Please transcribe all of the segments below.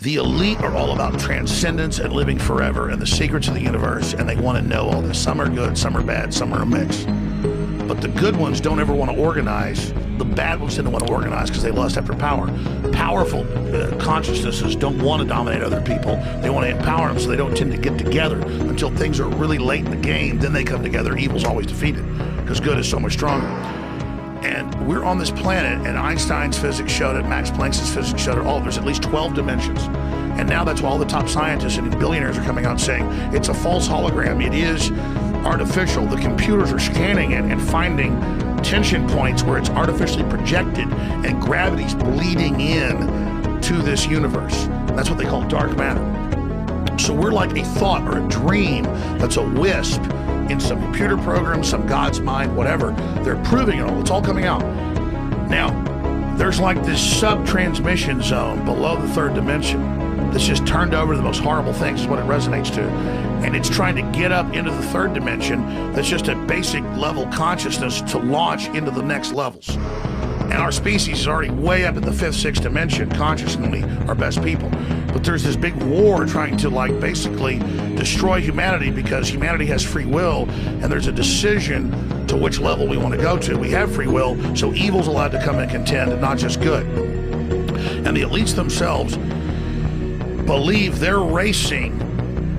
The elite are all about transcendence and living forever and the secrets of the universe, and they want to know all this. Some are good, some are bad, some are a mix. But the good ones don't ever want to organize. The bad ones didn't want to organize because they lust after power. Powerful consciousnesses don't want to dominate other people. They want to empower them, so they don't tend to get together until things are really late in the game. Then they come together. Evil's always defeated because good is so much stronger. And we're on this planet, and Einstein's physics showed it, Max Planck's physics showed it, there's at least 12 dimensions. And now that's why all the top scientists and billionaires are coming out saying it's a false hologram. It is artificial. The computers are scanning it and finding tension points where it's artificially projected and gravity's bleeding in to this universe. That's what they call dark matter. So we're like a thought or a dream that's a wisp in some computer program, some God's mind, whatever. They're proving it all. It's all coming out. Now, there's like this sub-transmission zone below the third dimension that's just turned over to the most horrible things is what it resonates to. And it's trying to get up into the third dimension that's just a basic level consciousness to launch into the next levels. And our species is already way up in the fifth, sixth dimension consciously, our best people. But there's this big war trying to like basically destroy humanity because humanity has free will and there's a decision to which level we want to go to. We have free will, so evil's allowed to come and contend and not just good. And the elites themselves believe they're racing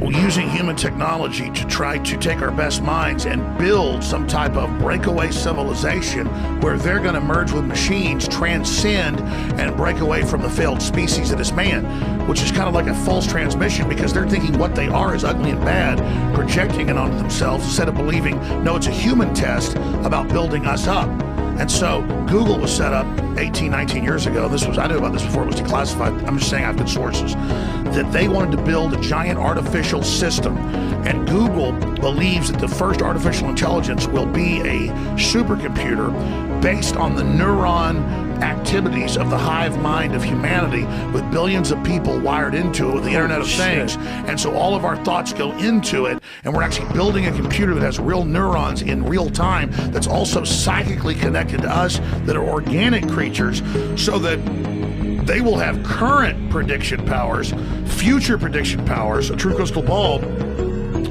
using human technology to try to take our best minds and build some type of breakaway civilization where they're going to merge with machines, transcend, and break away from the failed species that is man, which is kind of like a false transmission because they're thinking what they are is ugly and bad, projecting it onto themselves instead of believing, no, it's a human test about building us up. And so Google was set up 18, 19 years ago. I knew about this before it was declassified. I'm just saying I have good sources. That they wanted to build a giant artificial system. And Google believes that the first artificial intelligence will be a supercomputer based on the neuron activities of the hive mind of humanity with billions of people wired into it with the Internet of Things. And so all of our thoughts go into it, and we're actually building a computer that has real neurons in real time that's also psychically connected to us, that are organic creatures, so that they will have current prediction powers, future prediction powers, a true crystal ball.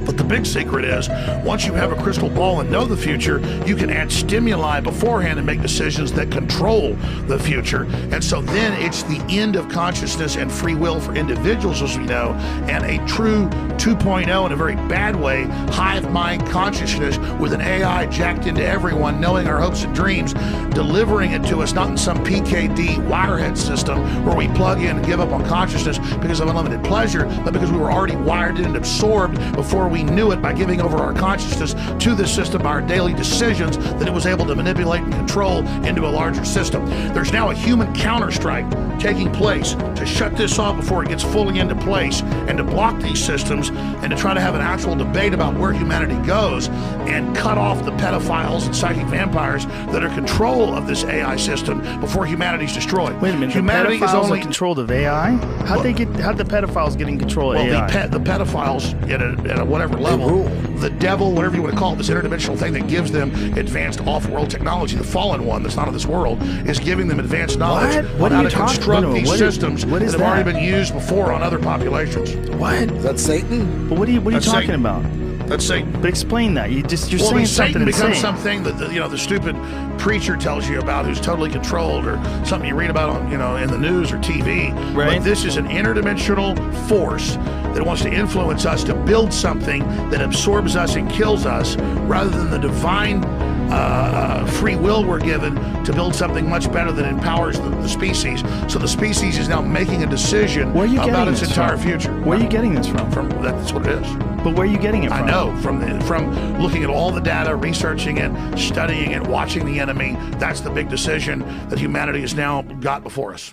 But the big secret is, once you have a crystal ball and know the future, you can add stimuli beforehand and make decisions that control the future. And so then it's the end of consciousness and free will for individuals, as we know, and a true 2.0 in a very bad way, hive mind consciousness with an AI jacked into everyone, knowing our hopes and dreams, delivering it to us, not in some PKD wirehead system where we plug in and give up on consciousness because of unlimited pleasure, but because we were already wired in and absorbed before we knew it by giving over our consciousness to the system by our daily decisions that it was able to manipulate and control into a larger system. There's now a human counterstrike taking place to shut this off before it gets fully into place and to block these systems and to try to have an actual debate about where humanity goes and cut off the pedophiles and psychic vampires that are control of this AI system before humanity's destroyed. Wait a minute, humanity the pedophiles is only are controlled of AI? How'd the pedophiles get in control of AI? The pedophiles at a whatever level, the devil, whatever you want to call it, this interdimensional thing that gives them advanced off-world technology, the fallen one that's not of this world, is giving them advanced knowledge on how to construct these systems that have already been used before on other populations. What? Is that Satan? But what are you talking about? That's Satan. But explain that. You're saying Satan something becomes something that the stupid preacher tells you about, who's totally controlled, or something you read about on in the news or TV. Right. But this is an interdimensional force that wants to influence us to build something that absorbs us and kills us, rather than the divine free will we're given to build something much better that empowers the species. So the species is now making a decision about its entire future. Where are you getting this from? That's what it is. But where are you getting it from? I know, from looking at all the data, researching it, studying it, watching the enemy. That's the big decision that humanity has now got before us.